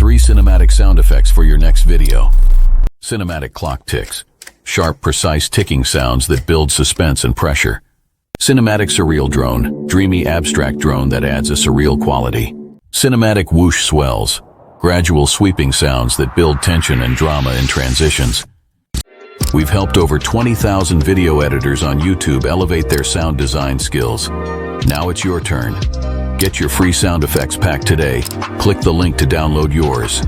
3 cinematic sound effects for your next video. Cinematic clock ticks. Sharp, precise ticking sounds that build suspense and pressure. Cinematic surreal drone. Dreamy, abstract drone that adds a surreal quality. Cinematic whoosh swells. Gradual sweeping sounds that build tension and drama in transitions. We've helped over 20,000 video editors on YouTube elevate their sound design skills. Now it's your turn. Get your free sound effects pack today. Click the link to download yours.